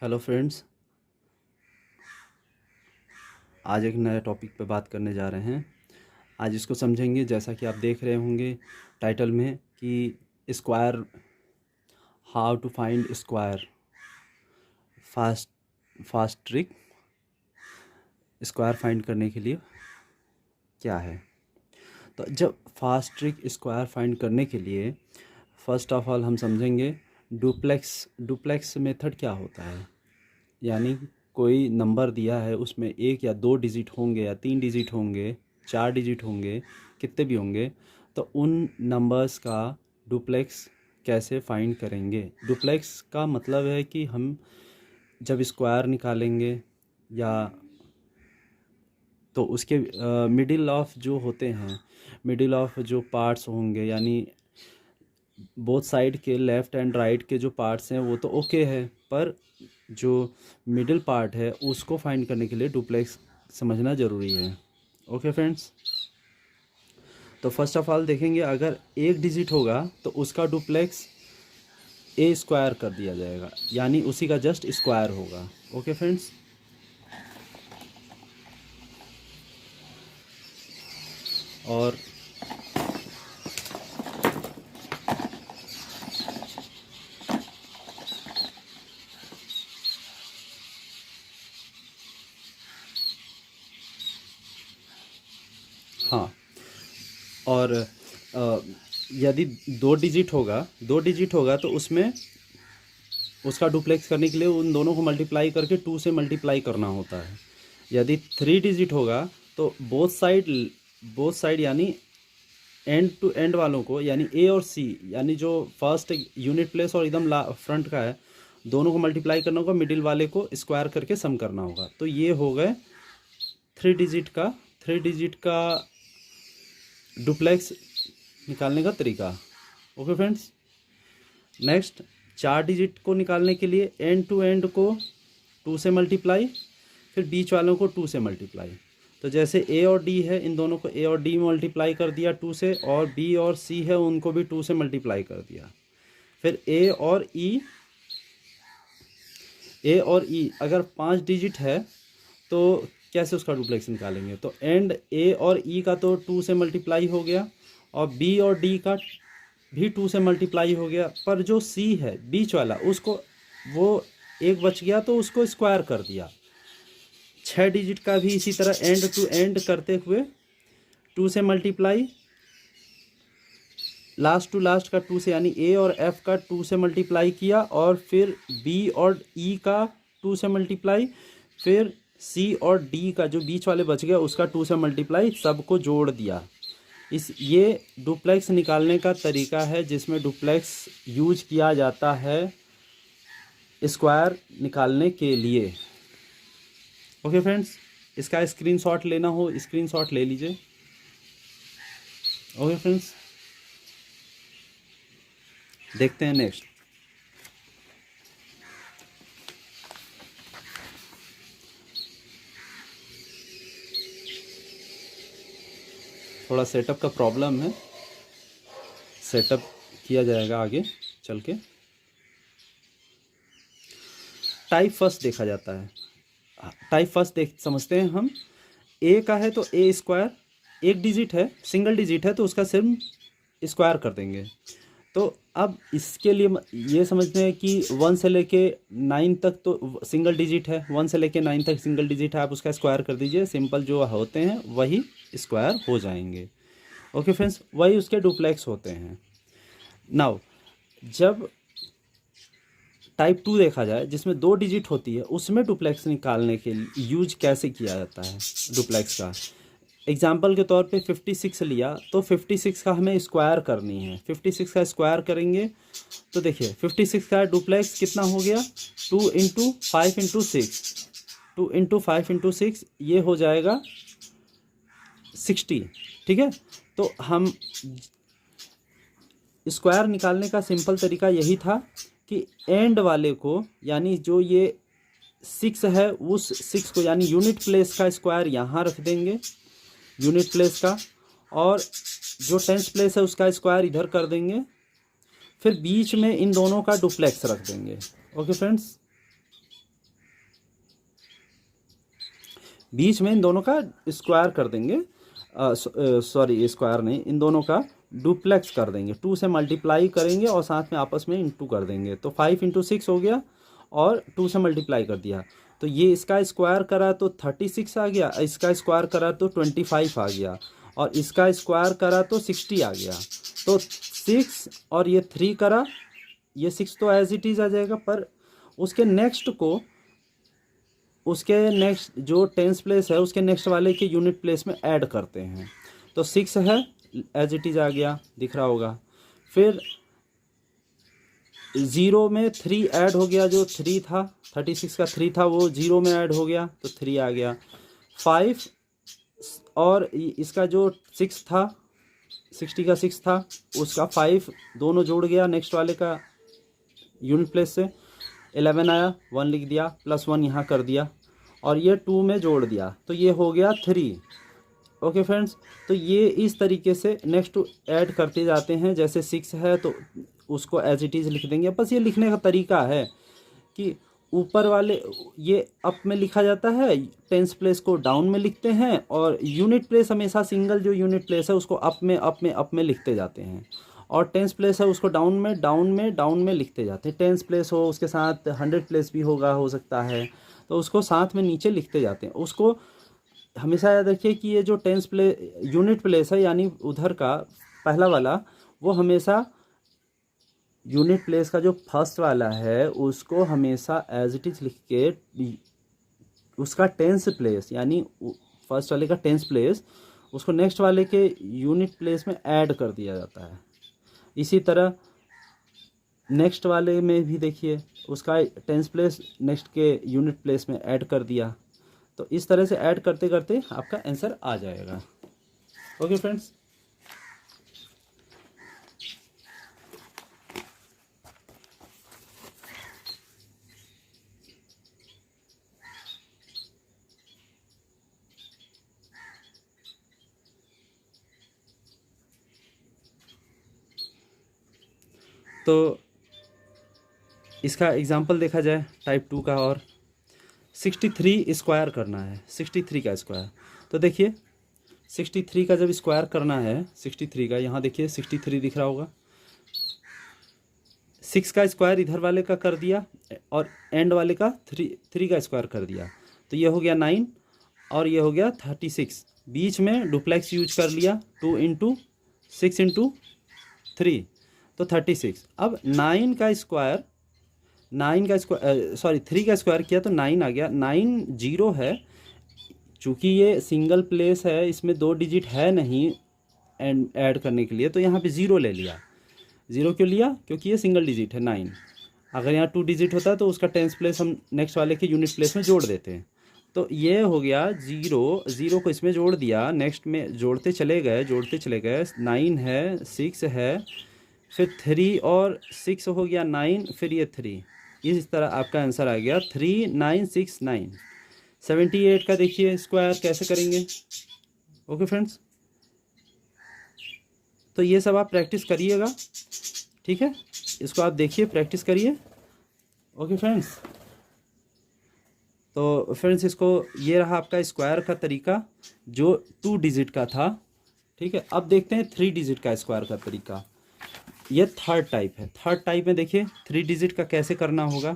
Hello friends, आज एक नए टॉपिक पे बात करने जा रहे हैं। आज इसको समझेंगे। जैसा कि आप देख रहे होंगे टाइटल में कि square, how to find square, fast fast trick square फाइंड करने के लिए क्या है। तो जब फास्ट ट्रिक स्क्वायर फाइंड करने के लिए फर्स्ट ऑफ ऑल हम समझेंगे डुप्लेक्स मेथड क्या होता है। यानी कोई नंबर दिया है, उसमें एक या दो डिजिट होंगे या तीन डिजिट होंगे, चार डिजिट होंगे, कितने भी होंगे, तो उन नंबर्स का डुप्लेक्स कैसे फाइंड करेंगे। डुप्लेक्स का मतलब है कि हम जब स्क्वायर निकालेंगे या तो उसके मिडिल ऑफ जो होते हैं, मिडिल ऑफ जो पार्ट्स होंगे, यानी बोथ साइड के लेफ़्ट एंड राइट के जो पार्ट्स हैं वो तो ओके है, पर जो मिडिल पार्ट है उसको फाइंड करने के लिए डुप्लेक्स समझना ज़रूरी है। ओके फ्रेंड्स, तो फर्स्ट ऑफ ऑल देखेंगे, अगर एक डिजिट होगा तो उसका डुप्लेक्स ए स्क्वायर कर दिया जाएगा, यानी उसी का जस्ट स्क्वायर होगा। ओके फ्रेंड्स, और हाँ, और यदि दो डिजिट होगा तो उसमें उसका डुप्लेक्स करने के लिए उन दोनों को मल्टीप्लाई करके 2 से मल्टीप्लाई करना होता है। यदि 3 डिजिट होगा तो बोथ साइड यानी एंड टू एंड वालों को, यानी ए और सी, यानी जो फर्स्ट यूनिट प्लेस और एकदम फ्रंट का है, दोनों को मल्टीप्लाई करना होगा, मिडिल वाले को स्क्वायर करके सम करना होगा। तो ये हो गए थ्री डिजिट का डुप्लेक्स निकालने का तरीका। ओके फ्रेंड्स, नेक्स्ट, 4 डिजिट को निकालने के लिए एंड टू एंड को 2 से मल्टीप्लाई, फिर बीच वालों को 2 से मल्टीप्लाई। तो जैसे ए और डी है, इन दोनों को ए और डी में मल्टीप्लाई कर दिया 2 से, और बी और सी है उनको भी 2 से मल्टीप्लाई कर दिया। फिर ए और ई अगर 5 डिजिट है तो कैसे उसका डुप्लेक्स निकालेंगे। तो एंड ए और ई का तो 2 से मल्टीप्लाई हो गया, और बी और डी का भी 2 से मल्टीप्लाई हो गया, पर जो सी है बीच वाला, उसको वो एक बच गया तो उसको स्क्वायर कर दिया। 6 डिजिट का भी इसी तरह एंड टू एंड करते हुए 2 से मल्टीप्लाई, लास्ट टू लास्ट का 2 से, यानी ए और एफ का 2 से मल्टीप्लाई किया, और फिर बी और ई का 2 से मल्टीप्लाई, फिर सी और डी का जो बीच वाले बच गया उसका 2 से मल्टीप्लाई, सबको जोड़ दिया। ये डुप्लेक्स निकालने का तरीका है जिसमें डुप्लेक्स यूज किया जाता है स्क्वायर निकालने के लिए। ओके फ्रेंड्स, इसका स्क्रीनशॉट लेना हो स्क्रीनशॉट ले लीजिए। ओके फ्रेंड्स, देखते हैं नेक्स्ट। थोड़ा सेटअप का प्रॉब्लम है, सेटअप किया जाएगा आगे चल के। टाइप फर्स्ट देखा जाता है, टाइप फर्स्ट समझते हैं हम। ए का है तो ए स्क्वायर, एक डिजिट है, सिंगल डिजिट है तो उसका सिर्फ स्क्वायर कर देंगे। तो अब इसके लिए ये समझते हैं कि 1 से लेके 9 तक तो सिंगल डिजिट है, 1 से लेके 9 तक सिंगल डिजिट है, आप उसका स्क्वायर कर दीजिए, सिंपल जो होते हैं वही स्क्वायर हो जाएंगे। ओके फ्रेंड्स, वही उसके डुप्लेक्स होते हैं। नाउ जब टाइप 2 देखा जाए जिसमें 2 डिजिट होती है, उसमें डुप्लेक्स निकालने के लिए यूज कैसे किया जाता है डुप्लेक्स का। एग्जाम्पल के तौर पे 56 लिया तो 56 का हमें स्क्वायर करनी है, 56 का स्क्वायर करेंगे तो देखिए 56 का डुप्लेक्स कितना हो गया, 2 इंटू 5 इंटू 6, 2 इंटू 5 इंटू 6, ये हो जाएगा 60। ठीक है, तो हम स्क्वायर निकालने का सिंपल तरीका यही था कि एंड वाले को, यानी जो ये 6 है उस 6 को, यानी यूनिट प्लेस का स्क्वायर यहाँ रख देंगे, यूनिट प्लेस का, और जो टेंस प्लेस है उसका स्क्वायर इधर कर देंगे, फिर बीच में इन दोनों का डुप्लेक्स रख देंगे। ओके फ्रेंड्स, बीच में इन दोनों का स्क्वायर कर देंगे, सॉरी स्क्वायर नहीं, इन दोनों का डुप्लेक्स कर देंगे, 2 से मल्टीप्लाई करेंगे और साथ में आपस में इंटू कर देंगे। तो 5 इंटू 6 हो गया और 2 से मल्टीप्लाई कर दिया, तो ये इसका स्क्वायर करा तो 36 आ गया, इसका स्क्वायर करा तो 25 आ गया, और इसका स्क्वायर करा तो 60 आ गया। तो 6 और ये 3 करा, ये 6 तो एज इट इज़ आ जाएगा, पर उसके नेक्स्ट को, उसके नेक्स्ट जो टेंस प्लेस है उसके नेक्स्ट वाले के यूनिट प्लेस में ऐड करते हैं। तो 6 है एज इट इज़ आ गया, दिख रहा होगा। फिर 0 में 3 ऐड हो गया, जो 3 था, 36 का 3 था, वो 0 में ऐड हो गया तो 3 आ गया। 5 और इसका जो 6 था, 60 का 6 था, उसका 5 दोनों जोड़ गया नेक्स्ट वाले का यूनिट प्लेस से, 11 आया, 1 लिख दिया, +1 यहाँ कर दिया, और ये 2 में जोड़ दिया, तो ये हो गया 3। ओके फ्रेंड्स, तो ये इस तरीके से नेक्स्ट ऐड करते जाते हैं। जैसे 6 है तो उसको एज इट इज़ लिख देंगे। बस ये लिखने का तरीका है कि ऊपर वाले ये अप में लिखा जाता है, टेंस प्लेस को डाउन में लिखते हैं, और यूनिट प्लेस हमेशा सिंगल जो यूनिट प्लेस है उसको अप में लिखते जाते हैं, और टेंस प्लेस है उसको डाउन में लिखते जाते हैं। टेंस प्लेस हो उसके साथ 100 प्लेस भी हो सकता है, तो उसको साथ में नीचे लिखते जाते हैं। उसको हमेशा याद रखिए कि ये जो टेंस प्ले यूनिट प्लेस है, यानी उधर का पहला वाला, वो हमेशा यूनिट प्लेस का जो फर्स्ट वाला है उसको हमेशा एज इट इज़ लिख के उसका टेंस प्लेस, यानी फर्स्ट वाले का टेंस प्लेस, उसको नेक्स्ट वाले के यूनिट प्लेस में ऐड कर दिया जाता है। इसी तरह नेक्स्ट वाले में भी देखिए, उसका टेंस प्लेस नेक्स्ट के यूनिट प्लेस में ऐड कर दिया। तो इस तरह से ऐड करते करते आपका आंसर आ जाएगा। ओके फ्रेंड्स, तो इसका एग्जांपल देखा जाए टाइप 2 का, और 63 स्क्वायर करना है, 63 का स्क्वायर। तो देखिए 63 का जब स्क्वायर करना है, 63 का, यहाँ देखिए 63 दिख रहा होगा, 6 का स्क्वायर इधर वाले का कर दिया और एंड वाले का 3 का स्क्वायर कर दिया, तो ये हो गया 9 और ये हो गया 36। बीच में डुप्लेक्स यूज कर लिया, 2 इंटू 6 इंटू 3, तो 36। अब 9 का स्क्वायर, 3 का स्क्वायर किया तो 9 आ गया। 9 जीरो है, चूँकि ये सिंगल प्लेस है, इसमें 2 डिजिट है नहीं एंड ऐड करने के लिए, तो यहाँ पे 0 ले लिया। 0 क्यों लिया? क्योंकि ये सिंगल डिजिट है 9। अगर यहाँ 2 डिजिट होता है तो उसका टेंस प्लेस हम नेक्स्ट वाले के यूनिट प्लेस में जोड़ देते हैं। तो ये हो गया 0 को इसमें जोड़ दिया, नेक्स्ट में जोड़ते चले गए 9 है, 6 है, फिर 3 और 6 हो गया 9, फिर ये 3। इस तरह आपका आंसर आ गया 3969। 78 का देखिए स्क्वायर कैसे करेंगे। ओके फ्रेंड्स, तो ये सब आप प्रैक्टिस करिएगा, ठीक है, इसको आप देखिए, प्रैक्टिस करिए। ओके फ्रेंड्स, तो फ्रेंड्स इसको, ये रहा आपका स्क्वायर का तरीका जो 2 डिजिट का था, ठीक है। अब देखते हैं 3 डिजिट का स्क्वायर का तरीका। ये थर्ड टाइप है। थर्ड टाइप में देखिए 3 डिजिट का कैसे करना होगा।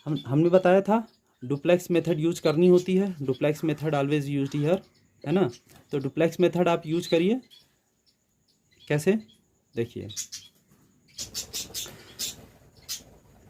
हमने बताया था डुप्लेक्स मेथड यूज करनी होती है, duplex method always used here, है ना। तो डुप्लेक्स मेथड आप यूज करिए। कैसे देखिए,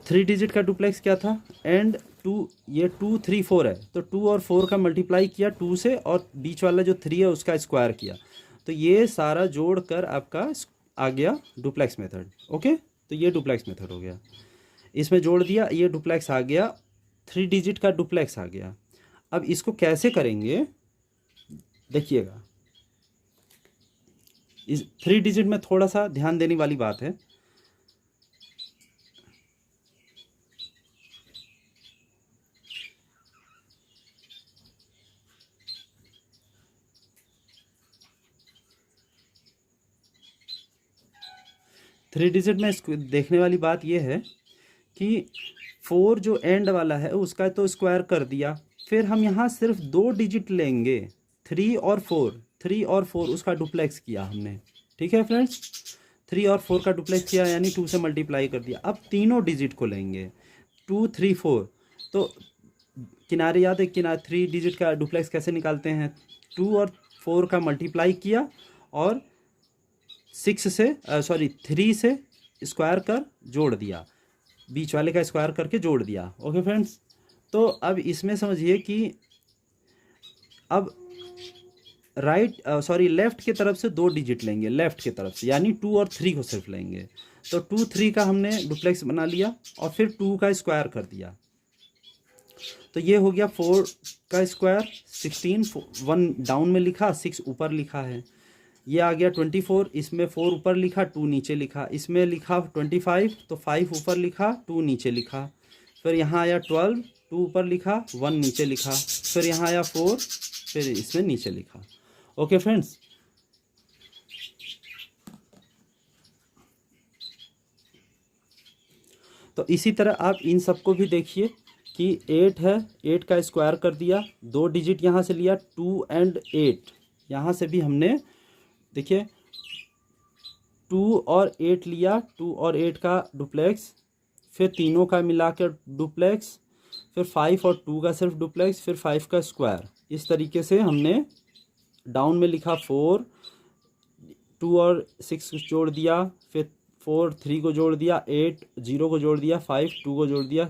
3 डिजिट का डुप्लेक्स क्या था, एंड 2, ये 2 3 4 है, तो 2 और 4 का मल्टीप्लाई किया 2 से, और बीच वाला जो 3 है उसका स्क्वायर किया, तो ये सारा जोड़ कर आपका आ गया डुप्लेक्स मेथड। ओके, तो ये डुप्लेक्स मेथड हो गया, इसमें जोड़ दिया, ये डुप्लेक्स आ गया, 3 डिजिट का डुप्लेक्स आ गया। अब इसको कैसे करेंगे देखिएगा, इस 3 डिजिट में थोड़ा सा ध्यान देने वाली बात है। थ्री डिजिट में देखने वाली बात यह है कि 4 जो एंड वाला है उसका तो स्क्वायर कर दिया, फिर हम यहाँ सिर्फ 2 डिजिट लेंगे, 3 और 4, 3 और 4 उसका डुप्लेक्स किया हमने। ठीक है फ्रेंड्स, 3 और 4 का डुप्लेक्स किया यानी 2 से मल्टीप्लाई कर दिया। अब तीनों डिजिट को लेंगे, 2 3 4। तो किनारे याद है, किनारे 3 डिजिट का डुप्लेक्स कैसे निकालते हैं, 2 और 4 का मल्टीप्लाई किया और 3 से स्क्वायर कर जोड़ दिया, बीच वाले का स्क्वायर करके जोड़ दिया। ओके फ्रेंड्स, तो अब इसमें समझिए कि अब लेफ़्ट की तरफ से 2 डिजिट लेंगे, लेफ़्ट की तरफ से, यानी 2 और 3 को सिर्फ लेंगे। तो 2 3 का हमने डुप्लेक्स बना लिया और फिर 2 का स्क्वायर कर दिया। तो ये हो गया 4 का स्क्वायर 16, 1 डाउन में लिखा, 6 ऊपर लिखा है। ये आ गया 24, इसमें 4 ऊपर लिखा, 2 नीचे लिखा। इसमें लिखा 25, तो 5 ऊपर लिखा, 2 नीचे लिखा। फिर यहाँ आया 12, 2 ऊपर लिखा, 1 नीचे लिखा। फिर यहाँ आया 4, फिर इसमें नीचे लिखा। ओके फ्रेंड्स, तो इसी तरह आप इन सबको भी देखिए कि 8 है, 8 का स्क्वायर कर दिया, 2 डिजिट यहाँ से लिया, 2 और 8, यहाँ से भी हमने देखिए 2 और 8 लिया, 2 और 8 का डुप्लेक्स, फिर तीनों का मिलाकर डुप्लेक्स, फिर 5 और 2 का सिर्फ डुप्लेक्स, फिर 5 का स्क्वायर। इस तरीके से हमने डाउन में लिखा 4, 2 और 6 जोड़ दिया, फिर 4 3 को जोड़ दिया, 8 0 को जोड़ दिया, 5 2 को जोड़ दिया।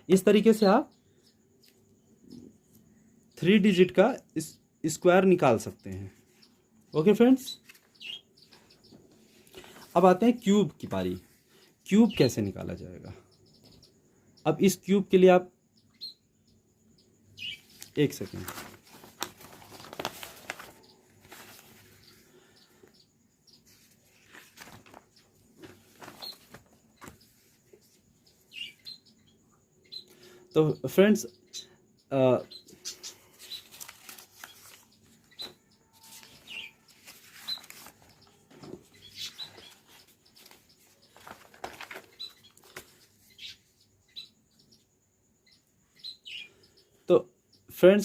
इस तरीके से आप 3 डिजिट का स्क्वायर निकाल सकते हैं। ओके फ्रेंड्स, अब आते हैं क्यूब की पारी। क्यूब कैसे निकाला जाएगा? अब इस क्यूब के लिए आप एक सेकेंड, तो फ्रेंड्स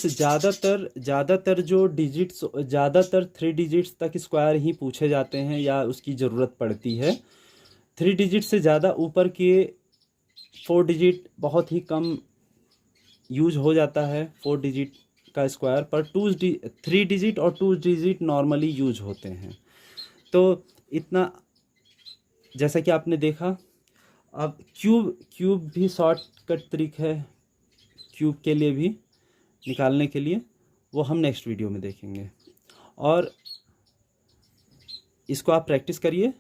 ज़्यादातर जो डिजिट्स, ज़्यादातर 3 डिजिट्स तक स्क्वायर ही पूछे जाते हैं या उसकी ज़रूरत पड़ती है। 3 डिजिट से ज़्यादा ऊपर के 4 डिजिट बहुत ही कम यूज हो जाता है 4 डिजिट का स्क्वायर, पर 3 डिजिट और 2 डिजिट नॉर्मली यूज होते हैं। तो इतना, जैसा कि आपने देखा। अब क्यूब भी शॉर्टकट ट्रिक है क्यूब के लिए भी निकालने के लिए, वो हम नेक्स्ट वीडियो में देखेंगे। और इसको आप प्रैक्टिस करिए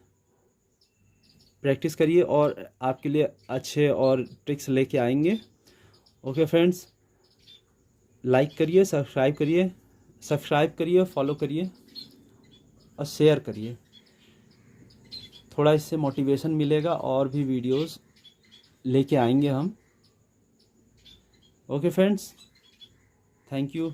और आपके लिए अच्छे और ट्रिक्स लेके आएंगे। ओके फ्रेंड्स, लाइक करिए, सब्सक्राइब करिए, फॉलो करिए और शेयर करिए। थोड़ा इससे मोटिवेशन मिलेगा और भी वीडियोस लेके आएंगे हम। Okay friends, thank you.